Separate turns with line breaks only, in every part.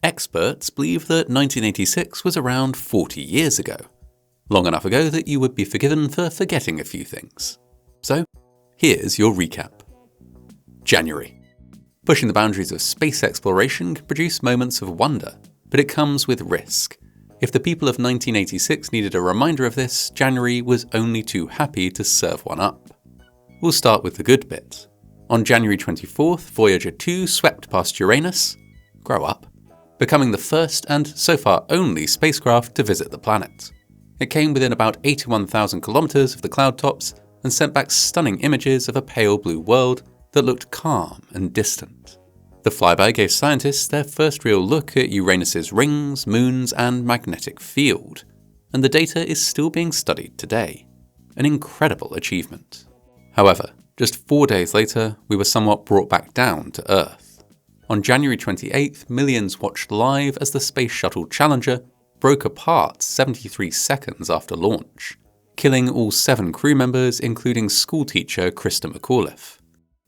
Experts believe that 1986 was around 40 years ago, long enough ago that you would be forgiven for forgetting a few things. So, here's your recap. January. Pushing the boundaries of space exploration can produce moments of wonder, but it comes with risk. If the people of 1986 needed a reminder of this, January was only too happy to serve one up. We'll start with the good bit. On January 24th, Voyager 2 swept past Uranus, grow up, becoming the first and so far only spacecraft to visit the planet. It came within about 81,000 kilometers of the cloud tops and sent back stunning images of a pale blue world that looked calm and distant. The flyby gave scientists their first real look at Uranus's rings, moons, and magnetic field, and the data is still being studied today. An incredible achievement. However, just 4 days later, we were somewhat brought back down to Earth. On January 28th, millions watched live as the Space Shuttle Challenger broke apart 73 seconds after launch, killing all 7 crew members, including schoolteacher Krista McAuliffe.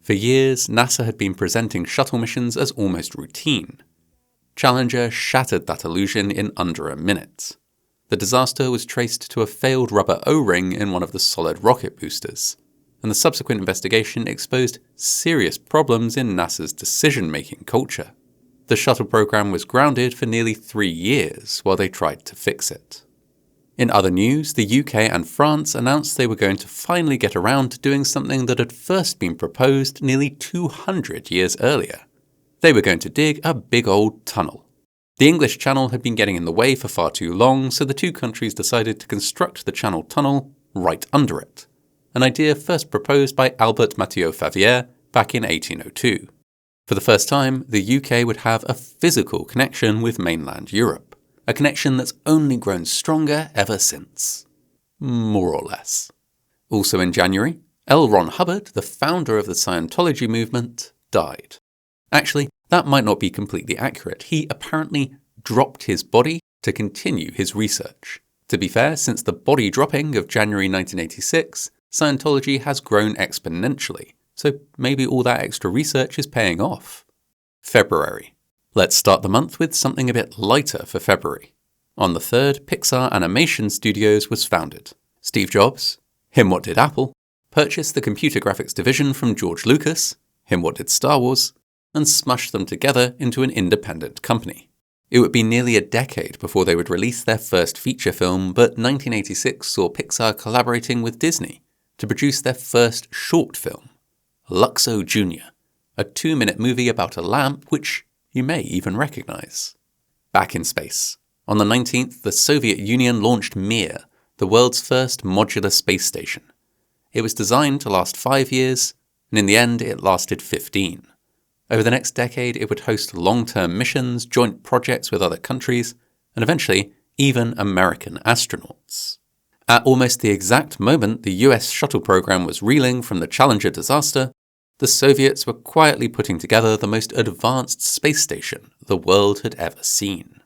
For years, NASA had been presenting shuttle missions as almost routine. Challenger shattered that illusion in under a minute. The disaster was traced to a failed rubber O-ring in one of the solid rocket boosters, and the subsequent investigation exposed serious problems in NASA's decision-making culture. The shuttle program was grounded for nearly 3 years while they tried to fix it. In other news, the UK and France announced they were going to finally get around to doing something that had first been proposed nearly 200 years earlier. They were going to dig a big old tunnel. The English Channel had been getting in the way for far too long, so the two countries decided to construct the Channel Tunnel right under it, an idea first proposed by Albert Mathieu Favier back in 1802. For the first time, the UK would have a physical connection with mainland Europe. A connection that's only grown stronger ever since. More or less. Also in January, L. Ron Hubbard, the founder of the Scientology movement, died. Actually, that might not be completely accurate. He apparently dropped his body to continue his research. To be fair, since the body dropping of January 1986, Scientology has grown exponentially, so maybe all that extra research is paying off. February. Let's start the month with something a bit lighter for February. On the 3rd, Pixar Animation Studios was founded. Steve Jobs, him what did Apple, purchased the computer graphics division from George Lucas, him what did Star Wars, and smushed them together into an independent company. It would be nearly a decade before they would release their first feature film, but 1986 saw Pixar collaborating with Disney to produce their first short film, Luxo Jr., a 2-minute movie about a lamp which you may even recognize. Back in space. On the 19th, the Soviet Union launched Mir, the world's first modular space station. It was designed to last 5 years, and in the end it lasted 15. Over the next decade, it would host long-term missions, joint projects with other countries, and eventually even American astronauts. At almost the exact moment the US shuttle program was reeling from the Challenger disaster, the Soviets were quietly putting together the most advanced space station the world had ever seen.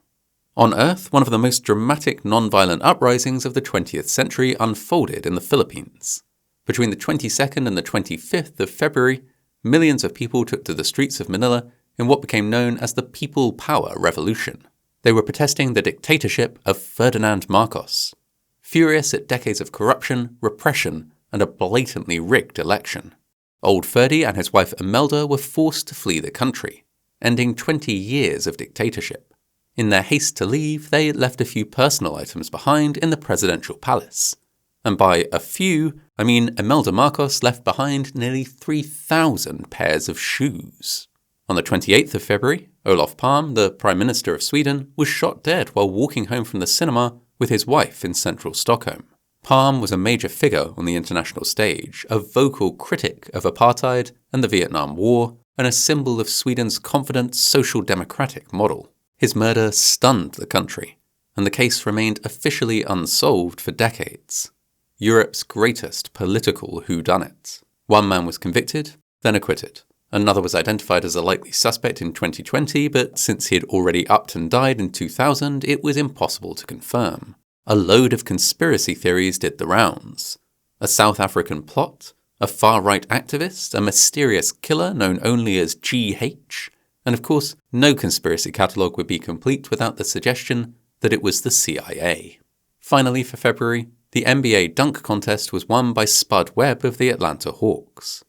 On Earth, one of the most dramatic non-violent uprisings of the 20th century unfolded in the Philippines. Between the 22nd and the 25th of February, millions of people took to the streets of Manila in what became known as the People Power Revolution. They were protesting the dictatorship of Ferdinand Marcos, furious at decades of corruption, repression, and a blatantly rigged election. Old Ferdy and his wife Imelda were forced to flee the country, ending 20 years of dictatorship. In their haste to leave, they left a few personal items behind in the presidential palace. And by a few, I mean Imelda Marcos left behind nearly 3,000 pairs of shoes. On the 28th of February, Olof Palme, the Prime Minister of Sweden, was shot dead while walking home from the cinema with his wife in central Stockholm. Palme was a major figure on the international stage, a vocal critic of apartheid and the Vietnam War, and a symbol of Sweden's confident social democratic model. His murder stunned the country, and the case remained officially unsolved for decades. Europe's greatest political whodunit. One man was convicted, then acquitted. Another was identified as a likely suspect in 2020, but since he had already upped and died in 2000, it was impossible to confirm. A load of conspiracy theories did the rounds. A South African plot, a far-right activist, a mysterious killer known only as GH, And of course, no conspiracy catalogue would be complete without the suggestion that it was the CIA. Finally, for February, the NBA dunk contest was won by Spud Webb of the Atlanta Hawks.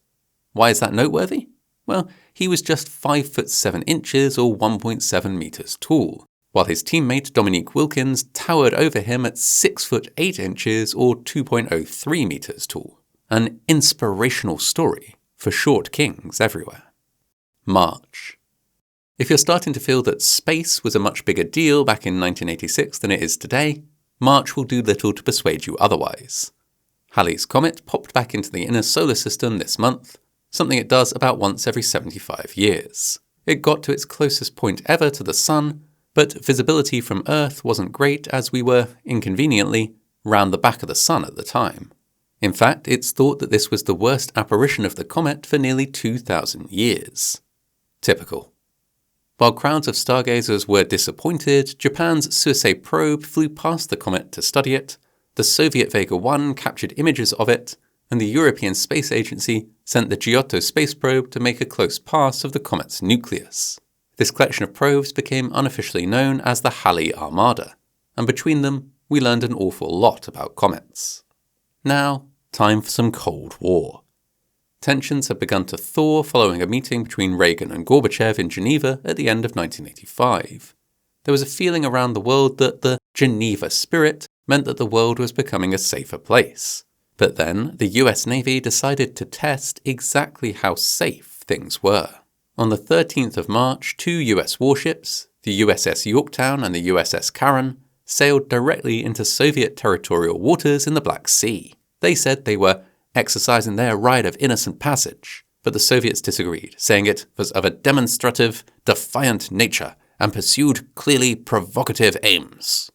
Why is that noteworthy? Well, he was just 5 foot 7 inches or 1.7 meters tall, while his teammate Dominique Wilkins towered over him at 6 foot 8 inches or 2.03 meters tall. An inspirational story for short kings everywhere. March. If you're starting to feel that space was a much bigger deal back in 1986 than it is today, March will do little to persuade you otherwise. Halley's Comet popped back into the inner solar system this month, something it does about once every 75 years. It got to its closest point ever to the Sun, but visibility from Earth wasn't great as we were, inconveniently, round the back of the Sun at the time. In fact, it's thought that this was the worst apparition of the comet for nearly 2,000 years. Typical. While crowds of stargazers were disappointed, Japan's Suisei probe flew past the comet to study it, the Soviet Vega 1 captured images of it, and the European Space Agency sent the Giotto space probe to make a close pass of the comet's nucleus. This collection of probes became unofficially known as the Halley Armada, and between them, we learned an awful lot about comets. Now, time for some Cold War. Tensions had begun to thaw following a meeting between Reagan and Gorbachev in Geneva at the end of 1985. There was a feeling around the world that the Geneva spirit meant that the world was becoming a safer place. But then, the US Navy decided to test exactly how safe things were. On the 13th of March, 2 US warships, the USS Yorktown and the USS Karen, sailed directly into Soviet territorial waters in the Black Sea. They said they were exercising their right of innocent passage, but the Soviets disagreed, saying it was of a demonstrative, defiant nature and pursued clearly provocative aims.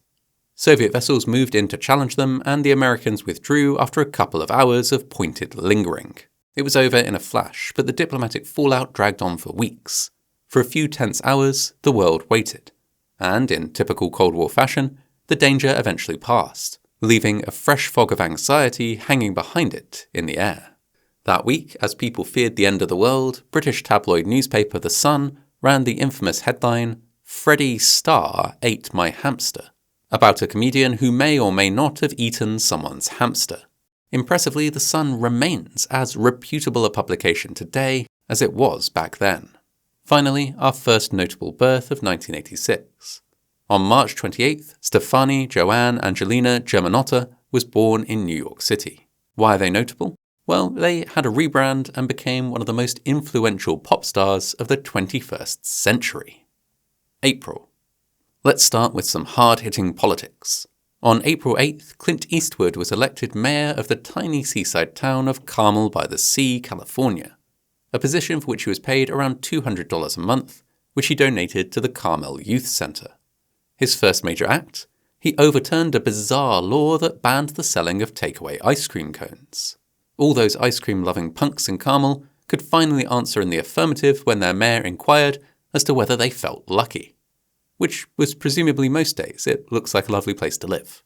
Soviet vessels moved in to challenge them, and the Americans withdrew after a couple of hours of pointed lingering. It was over in a flash, but the diplomatic fallout dragged on for weeks. For a few tense hours, the world waited, and in typical Cold War fashion, the danger eventually passed, leaving a fresh fog of anxiety hanging behind it in the air. That week, as people feared the end of the world, British tabloid newspaper The Sun ran the infamous headline, "Freddie Starr ate my hamster," about a comedian who may or may not have eaten someone's hamster. Impressively, The Sun remains as reputable a publication today as it was back then. Finally, our first notable birth of 1986. On March 28th, Stefani Joanne Angelina Germanotta was born in New York City. Why are they notable? Well, they had a rebrand and became one of the most influential pop stars of the 21st century. April. Let's start with some hard-hitting politics. On April 8th, Clint Eastwood was elected mayor of the tiny seaside town of Carmel by the Sea, California, a position for which he was paid around $200 a month, which he donated to the Carmel Youth Center. His first major act? He overturned a bizarre law that banned the selling of takeaway ice cream cones. All those ice cream-loving punks in Carmel could finally answer in the affirmative when their mayor inquired as to whether they felt lucky. Which was presumably most days. It looks like a lovely place to live.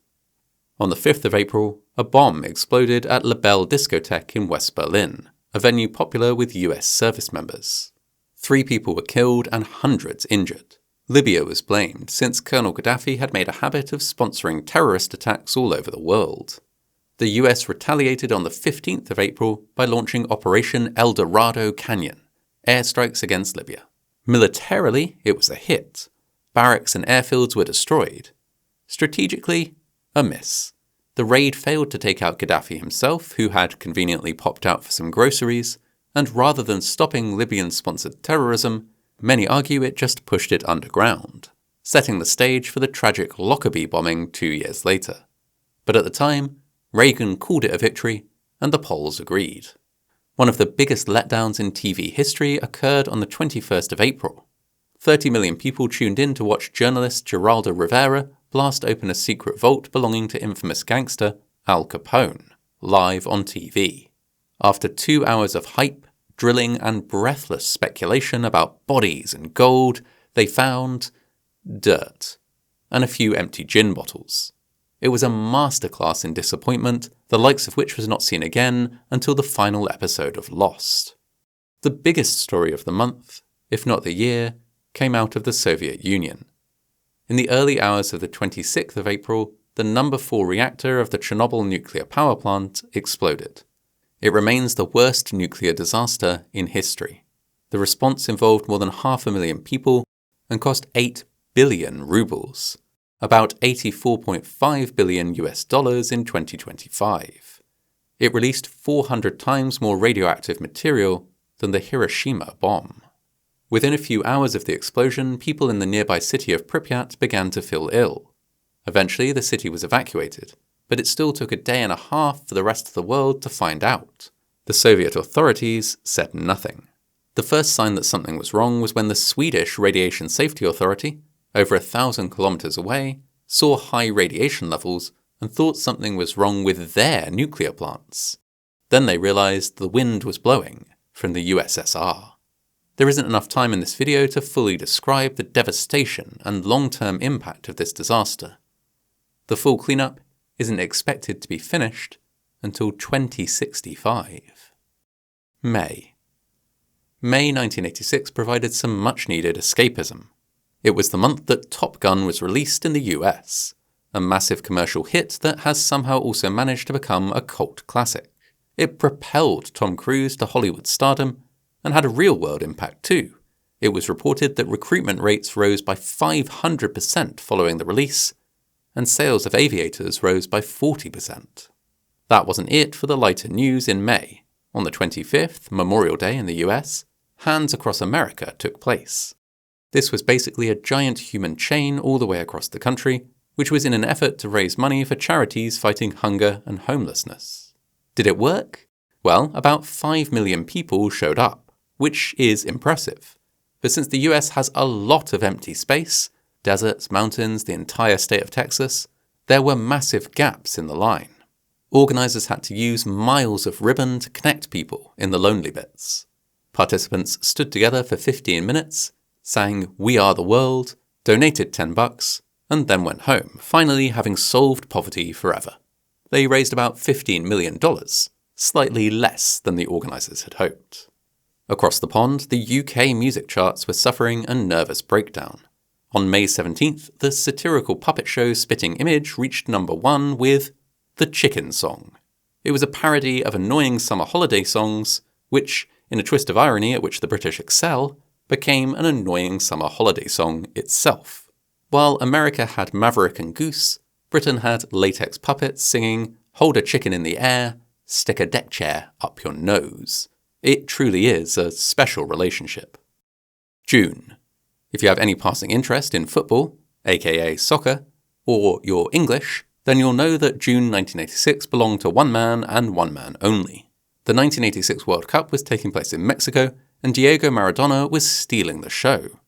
On the 5th of April, a bomb exploded at La Belle discotheque in West Berlin, a venue popular with US service members. 3 people were killed and hundreds injured. Libya was blamed, since Colonel Gaddafi had made a habit of sponsoring terrorist attacks all over the world. The US retaliated on the 15th of April by launching Operation El Dorado Canyon, airstrikes against Libya. Militarily, it was a hit. Barracks and airfields were destroyed. Strategically, a miss. The raid failed to take out Gaddafi himself, who had conveniently popped out for some groceries, and rather than stopping Libyan-sponsored terrorism, many argue it just pushed it underground, setting the stage for the tragic Lockerbie bombing 2 years later. But at the time, Reagan called it a victory, and the polls agreed. One of the biggest letdowns in TV history occurred on the 21st of April. 30 million people tuned in to watch journalist Geraldo Rivera blast open a secret vault belonging to infamous gangster Al Capone, live on TV. After 2 hours of hype, drilling, and breathless speculation about bodies and gold, they found dirt and a few empty gin bottles. It was a masterclass in disappointment, the likes of which was not seen again until the final episode of Lost. The biggest story of the month, if not the year, came out of the Soviet Union. In the early hours of the 26th of April, the number 4 reactor of the Chernobyl nuclear power plant exploded. It remains the worst nuclear disaster in history. The response involved more than 500,000 people and cost 8 billion rubles, about $84.5 billion in 2025. It released 400 times more radioactive material than the Hiroshima bomb. Within a few hours of the explosion, people in the nearby city of Pripyat began to feel ill. Eventually, the city was evacuated, but it still took a day and a half for the rest of the world to find out. The Soviet authorities said nothing. The first sign that something was wrong was when the Swedish Radiation Safety Authority, over 1,000 kilometers away, saw high radiation levels and thought something was wrong with their nuclear plants. Then they realized the wind was blowing from the USSR. There isn't enough time in this video to fully describe the devastation and long-term impact of this disaster. The full cleanup isn't expected to be finished until 2065. May 1986 provided some much-needed escapism. It was the month that Top Gun was released in the US, a massive commercial hit that has somehow also managed to become a cult classic. It propelled Tom Cruise to Hollywood stardom and had a real-world impact too. It was reported that recruitment rates rose by 500% following the release, and sales of aviators rose by 40%. That wasn't it for the lighter news in May. On the 25th, Memorial Day in the US, Hands Across America took place. This was basically a giant human chain all the way across the country, which was in an effort to raise money for charities fighting hunger and homelessness. Did it work? Well, about 5 million people showed up, which is impressive. But since the US has a lot of empty space, deserts, mountains, the entire state of Texas, there were massive gaps in the line. Organizers had to use miles of ribbon to connect people in the lonely bits. Participants stood together for 15 minutes, sang "We Are the World," donated $10, and then went home, finally having solved poverty forever. They raised about $15 million, slightly less than the organizers had hoped. Across the pond, the UK music charts were suffering a nervous breakdown. On May 17th, the satirical puppet show Spitting Image reached number 1 with The Chicken Song. It was a parody of annoying summer holiday songs, which, in a twist of irony at which the British excel, became an annoying summer holiday song itself. While America had Maverick and Goose, Britain had latex puppets singing "Hold a chicken in the air, stick a deck chair up your nose." It truly is a special relationship. June. If you have any passing interest in football, aka soccer, or your English, then you'll know that June 1986 belonged to one man and one man only. The 1986 World Cup was taking place in Mexico, and Diego Maradona was stealing the show.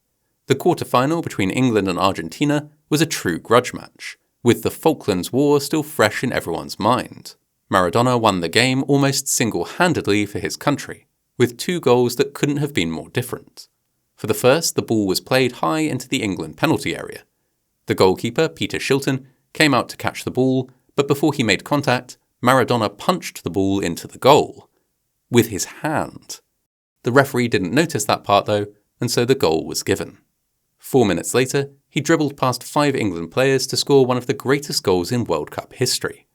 The quarter-final between England and Argentina was a true grudge match, with the Falklands War still fresh in everyone's mind. Maradona won the game almost single-handedly for his country, with 2 goals that couldn't have been more different. For the first, the ball was played high into the England penalty area. The goalkeeper, Peter Shilton, came out to catch the ball, but before he made contact, Maradona punched the ball into the goal. With his hand. The referee didn't notice that part though, and so the goal was given. 4 minutes later, he dribbled past 5 England players to score one of the greatest goals in World Cup history.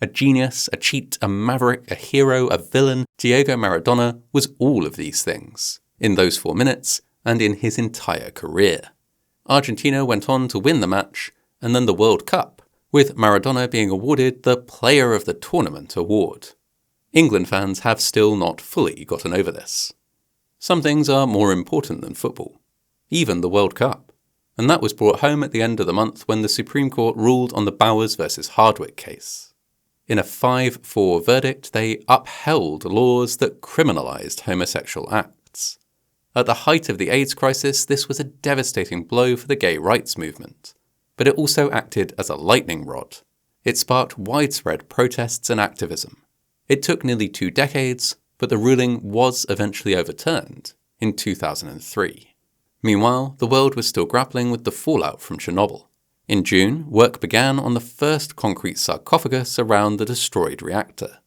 A genius, a cheat, a maverick, a hero, a villain, Diego Maradona was all of these things, in those 4 minutes, and in his entire career. Argentina went on to win the match, and then the World Cup, with Maradona being awarded the Player of the Tournament award. England fans have still not fully gotten over this. Some things are more important than football, even the World Cup, and that was brought home at the end of the month when the Supreme Court ruled on the Bowers versus Hardwick case. In a 5-4 verdict, they upheld laws that criminalized homosexual acts. At the height of the AIDS crisis, this was a devastating blow for the gay rights movement, but it also acted as a lightning rod. It sparked widespread protests and activism. It took nearly 2 decades, but the ruling was eventually overturned in 2003. Meanwhile, the world was still grappling with the fallout from Chernobyl. In June, work began on the first concrete sarcophagus around the destroyed reactor.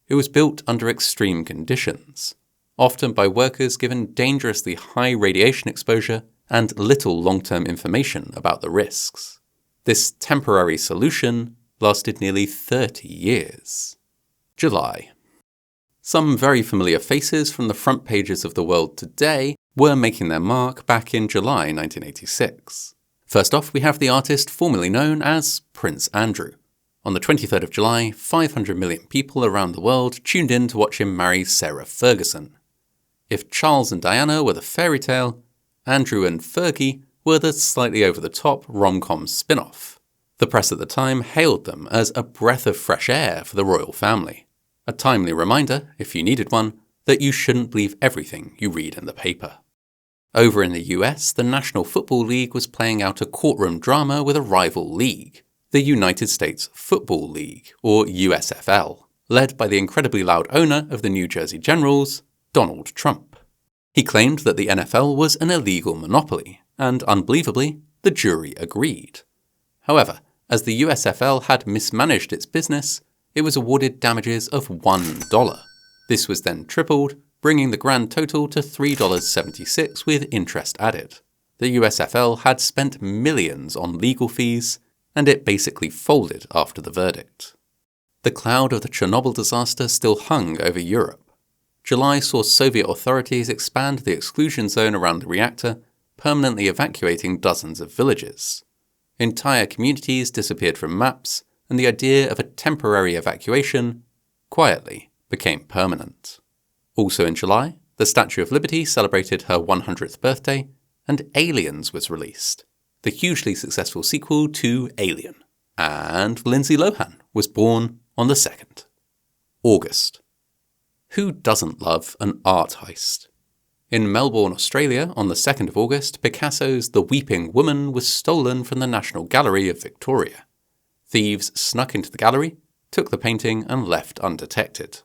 It was built under extreme conditions, often by workers given dangerously high radiation exposure and little long-term information about the risks. This temporary solution lasted nearly 30 years. July. Some very familiar faces from the front pages of the world today were making their mark back in July 1986. First off, we have the artist formerly known as Prince Andrew. On the 23rd of July, 500 million people around the world tuned in to watch him marry Sarah Ferguson. If Charles and Diana were the fairy tale, Andrew and Fergie were the slightly over-the-top rom-com spin-off. The press at the time hailed them as a breath of fresh air for the royal family. A timely reminder, if you needed one, that you shouldn't believe everything you read in the paper. Over in the US, the National Football League was playing out a courtroom drama with a rival league, the United States Football League, or USFL, led by the incredibly loud owner of the New Jersey Generals, Donald Trump. He claimed that the NFL was an illegal monopoly, and unbelievably, the jury agreed. However, as the USFL had mismanaged its business, it was awarded damages of $1. This was then tripled, bringing the grand total to $3.76 with interest added. The USFL had spent millions on legal fees, and it basically folded after the verdict. The cloud of the Chernobyl disaster still hung over Europe. July saw Soviet authorities expand the exclusion zone around the reactor, permanently evacuating dozens of villages. Entire communities disappeared from maps, and the idea of a temporary evacuation, quietly, became permanent. Also in July, the Statue of Liberty celebrated her 100th birthday, and Aliens was released, the hugely successful sequel to Alien. And Lindsay Lohan was born on the 2nd. August. Who doesn't love an art heist? In Melbourne, Australia, on the 2nd of August, Picasso's The Weeping Woman was stolen from the National Gallery of Victoria. Thieves snuck into the gallery, took the painting, and left undetected.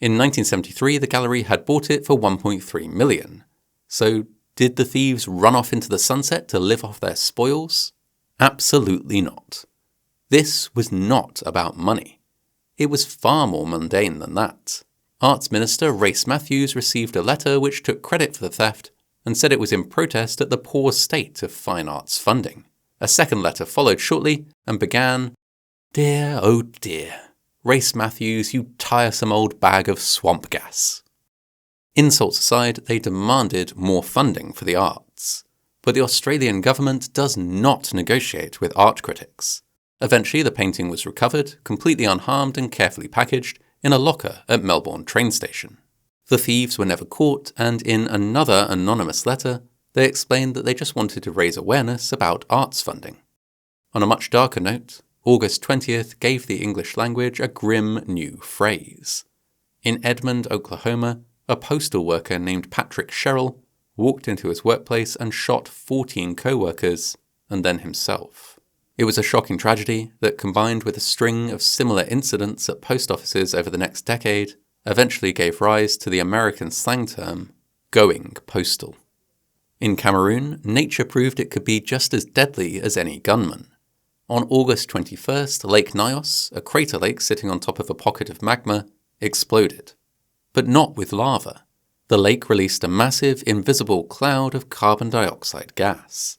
In 1973, the gallery had bought it for $1.3 million. So, did the thieves run off into the sunset to live off their spoils? Absolutely not. This was not about money. It was far more mundane than that. Arts Minister Race Matthews received a letter which took credit for the theft and said it was in protest at the poor state of fine arts funding. A second letter followed shortly and began, "Dear, oh dear, Race Matthews, you tiresome old bag of swamp gas." Insults aside, they demanded more funding for the arts. But the Australian government does not negotiate with art critics. Eventually, the painting was recovered, completely unharmed and carefully packaged, in a locker at Melbourne train station. The thieves were never caught, and in another anonymous letter, they explained that they just wanted to raise awareness about arts funding. On a much darker note, August 20th gave the English language a grim new phrase. In Edmond, Oklahoma, a postal worker named Patrick Sherrill walked into his workplace and shot 14 co-workers, and then himself. It was a shocking tragedy that, combined with a string of similar incidents at post offices over the next decade, eventually gave rise to the American slang term, going postal. In Cameroon, nature proved it could be just as deadly as any gunman. On August 21st, Lake Nyos, a crater lake sitting on top of a pocket of magma, exploded. But not with lava. The lake released a massive, invisible cloud of carbon dioxide gas.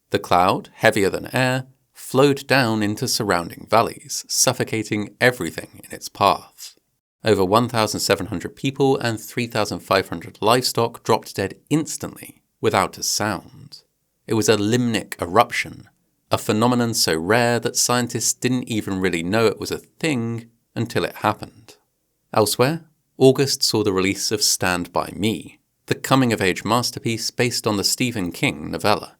The cloud, heavier than air, flowed down into surrounding valleys, suffocating everything in its path. Over 1,700 people and 3,500 livestock dropped dead instantly, without a sound. It was a limnic eruption, a phenomenon so rare that scientists didn't even really know it was a thing until it happened. Elsewhere, August saw the release of Stand By Me, the coming-of-age masterpiece based on the Stephen King novella.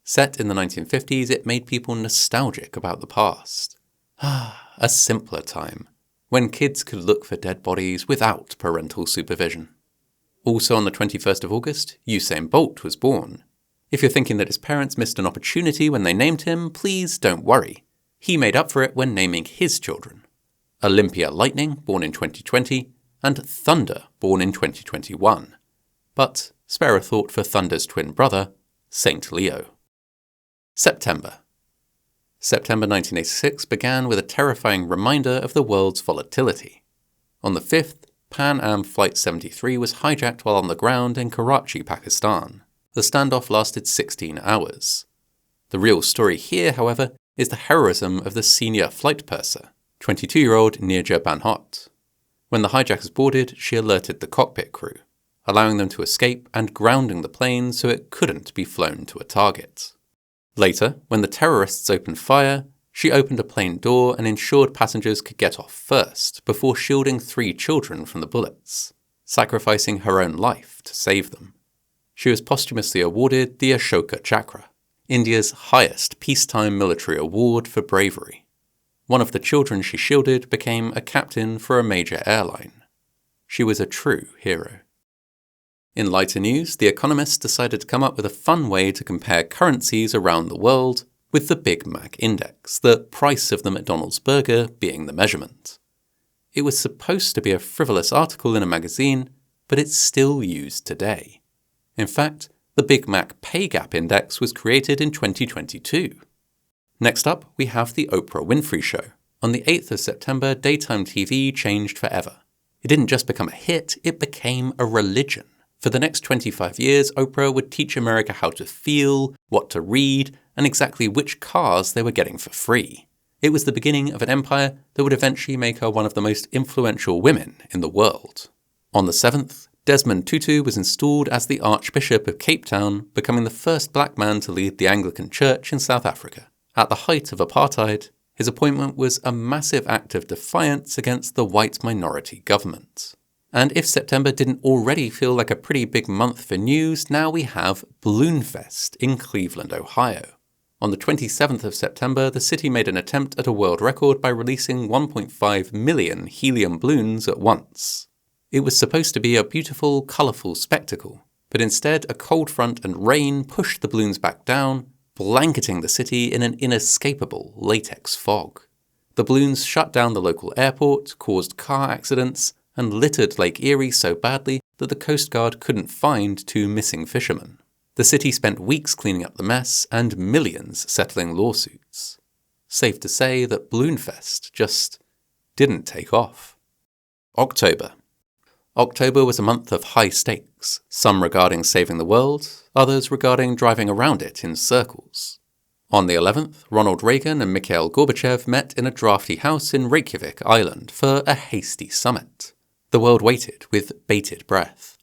Set in the 1950s, it made people nostalgic about the past. A simpler time, when kids could look for dead bodies without parental supervision. Also on the 21st of August, Usain Bolt was born. If you're thinking that his parents missed an opportunity when they named him, please don't worry. He made up for it when naming his children. Olympia Lightning, born in 2020, and Thunder, born in 2021. But spare a thought for Thunder's twin brother, Saint Leo. September 1986 began with a terrifying reminder of the world's volatility. On the 5th, Pan Am Flight 73 was hijacked while on the ground in Karachi, Pakistan. The standoff lasted 16 hours. The real story here, however, is the heroism of the senior flight purser, 22-year-old Neerja Banhot. When the hijackers boarded, she alerted the cockpit crew, allowing them to escape and grounding the plane so it couldn't be flown to a target. Later, when the terrorists opened fire, she opened a plane door and ensured passengers could get off first before shielding 3 children from the bullets, sacrificing her own life to save them. She was posthumously awarded the Ashoka Chakra, India's highest peacetime military award for bravery. One of the children she shielded became a captain for a major airline. She was a true hero. In lighter news, The Economist decided to come up with a fun way to compare currencies around the world with the Big Mac Index, the price of the McDonald's burger being the measurement. It was supposed to be a frivolous article in a magazine, but it's still used today. In fact, the Big Mac Pay Gap Index was created in 2022. Next up, we have the Oprah Winfrey Show. On the 8th of September, daytime TV changed forever. It didn't just become a hit, it became a religion. For the next 25 years, Oprah would teach America how to feel, what to read, and exactly which cars they were getting for free. It was the beginning of an empire that would eventually make her one of the most influential women in the world. On the 7th, Desmond Tutu was installed as the Archbishop of Cape Town, becoming the first black man to lead the Anglican Church in South Africa. At the height of apartheid, his appointment was a massive act of defiance against the white minority government. And if September didn't already feel like a pretty big month for news, now we have Balloonfest in Cleveland, Ohio. On the 27th of September, the city made an attempt at a world record by releasing 1.5 million helium balloons at once. It was supposed to be a beautiful, colourful spectacle, but instead a cold front and rain pushed the balloons back down, blanketing the city in an inescapable latex fog. The balloons shut down the local airport, caused car accidents, and littered Lake Erie so badly that the Coast Guard couldn't find 2 missing fishermen. The city spent weeks cleaning up the mess and millions settling lawsuits. Safe to say that Balloonfest just didn't take off. October. October was a month of high stakes, some regarding saving the world, others regarding driving around it in circles. On the 11th, Ronald Reagan and Mikhail Gorbachev met in a drafty house in Reykjavik Island for a hasty summit. The world waited with bated breath.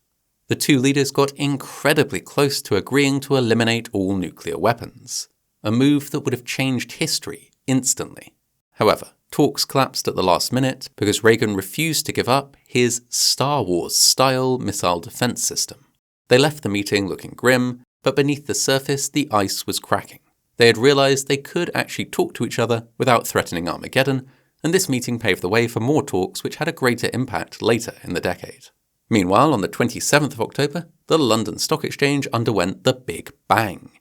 The 2 leaders got incredibly close to agreeing to eliminate all nuclear weapons, a move that would have changed history instantly. However, talks collapsed at the last minute because Reagan refused to give up his Star Wars-style missile defense system. They left the meeting looking grim, but beneath the surface the ice was cracking. They had realized they could actually talk to each other without threatening Armageddon, and this meeting paved the way for more talks which had a greater impact later in the decade. Meanwhile, on the 27th of October, the London Stock Exchange underwent the Big Bang.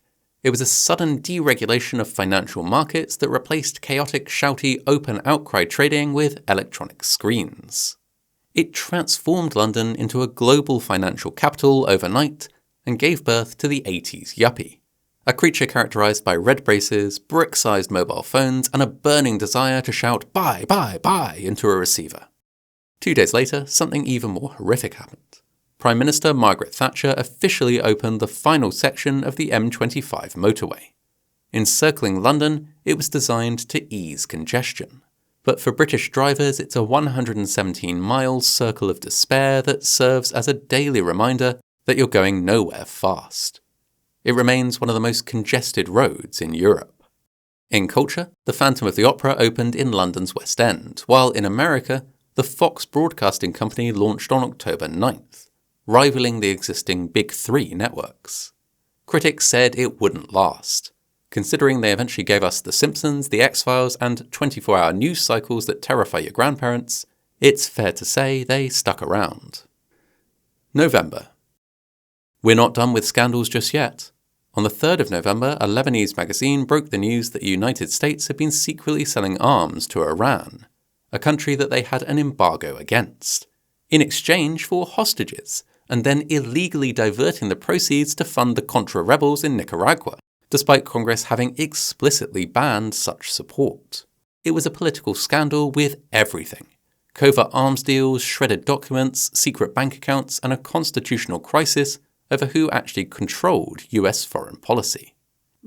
It was a sudden deregulation of financial markets that replaced chaotic, shouty, open outcry trading with electronic screens. It transformed London into a global financial capital overnight and gave birth to the 80s yuppie, a creature characterized by red braces, brick-sized mobile phones, and a burning desire to shout "buy, buy, buy" into a receiver. 2 days later, something even more horrific happened. Prime Minister Margaret Thatcher officially opened the final section of the M25 motorway. Encircling London, it was designed to ease congestion. But for British drivers, it's a 117-mile circle of despair that serves as a daily reminder that you're going nowhere fast. It remains one of the most congested roads in Europe. In culture, the Phantom of the Opera opened in London's West End, while in America, the Fox Broadcasting Company launched on October 9th, rivaling the existing Big Three networks. Critics said it wouldn't last. Considering they eventually gave us The Simpsons, The X-Files, and 24-hour news cycles that terrify your grandparents, it's fair to say they stuck around. November. We're not done with scandals just yet. On the 3rd of November, a Lebanese magazine broke the news that the United States had been secretly selling arms to Iran, a country that they had an embargo against, in exchange for hostages, and then illegally diverting the proceeds to fund the Contra rebels in Nicaragua, despite Congress having explicitly banned such support. It was a political scandal with everything: covert arms deals, shredded documents, secret bank accounts, and a constitutional crisis over who actually controlled US foreign policy.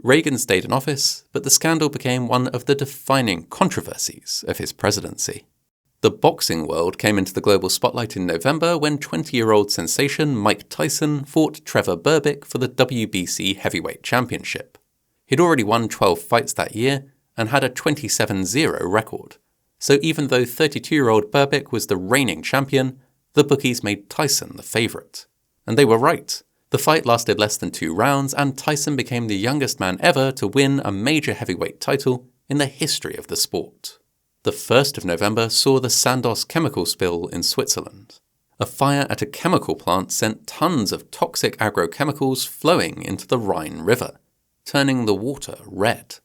Reagan stayed in office, but the scandal became one of the defining controversies of his presidency. The boxing world came into the global spotlight in November when 20-year-old sensation Mike Tyson fought Trevor Berbick for the WBC heavyweight championship. He'd already won 12 fights that year and had a 27-0 record. So even though 32-year-old Berbick was the reigning champion, the bookies made Tyson the favourite. And they were right. The fight lasted less than 2 rounds, and Tyson became the youngest man ever to win a major heavyweight title in the history of the sport. The 1st of November saw the Sandoz chemical spill in Switzerland. A fire at a chemical plant sent tons of toxic agrochemicals flowing into the Rhine River, turning the water red.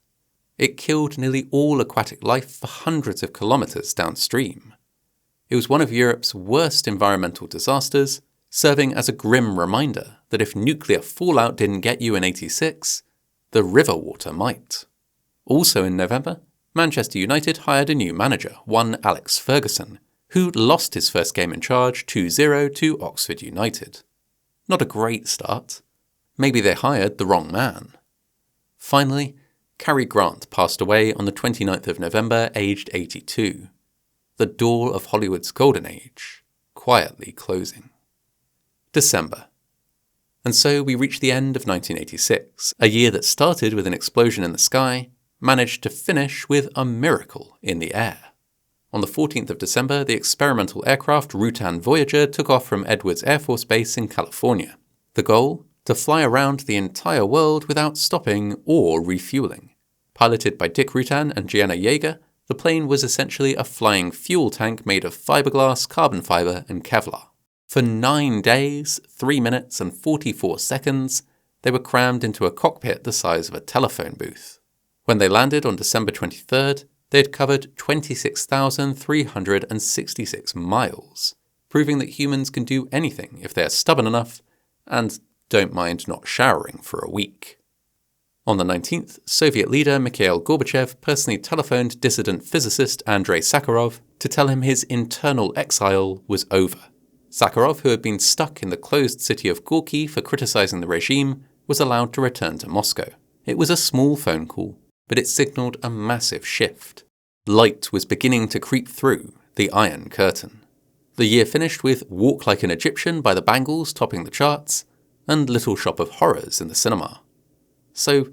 It killed nearly all aquatic life for hundreds of kilometres downstream. It was one of Europe's worst environmental disasters, serving as a grim reminder that if nuclear fallout didn't get you in '86, the river water might. Also in November, Manchester United hired a new manager, one Alex Ferguson, who lost his first game in charge 2-0 to Oxford United. Not a great start. Maybe they hired the wrong man. Finally, Cary Grant passed away on the 29th of November, aged 82. The door of Hollywood's golden age, quietly closing. December. And so we reach the end of 1986, a year that started with an explosion in the sky, managed to finish with a miracle in the air. On the 14th of December, the experimental aircraft Rutan Voyager took off from Edwards Air Force Base in California. The goal? To fly around the entire world without stopping or refueling. Piloted by Dick Rutan and Gianna Yeager, the plane was essentially a flying fuel tank made of fiberglass, carbon fiber, and Kevlar. For 9 days, 3 minutes and 44 seconds, they were crammed into a cockpit the size of a telephone booth. When they landed on December 23rd, they had covered 26,366 miles, proving that humans can do anything if they are stubborn enough and don't mind not showering for a week. On the 19th, Soviet leader Mikhail Gorbachev personally telephoned dissident physicist Andrei Sakharov to tell him his internal exile was over. Sakharov, who had been stuck in the closed city of Gorky for criticizing the regime, was allowed to return to Moscow. It was a small phone call, but it signalled a massive shift. Light was beginning to creep through the Iron Curtain. The year finished with Walk Like an Egyptian by the Bangles topping the charts, and Little Shop of Horrors in the cinema. So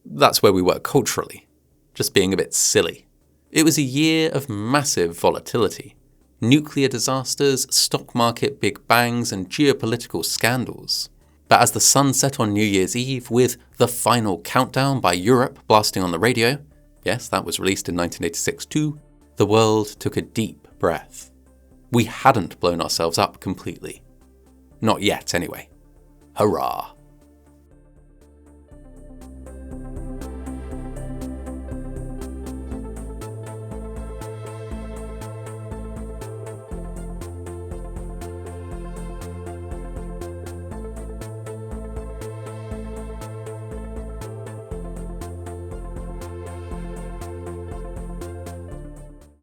that's where we were culturally, just being a bit silly. It was a year of massive volatility. Nuclear disasters, stock market big bangs, and geopolitical scandals. But as the sun set on New Year's Eve with The Final Countdown by Europe blasting on the radio, yes, that was released in 1986 too, the world took a deep breath. We hadn't blown ourselves up completely. Not yet, anyway. Hurrah!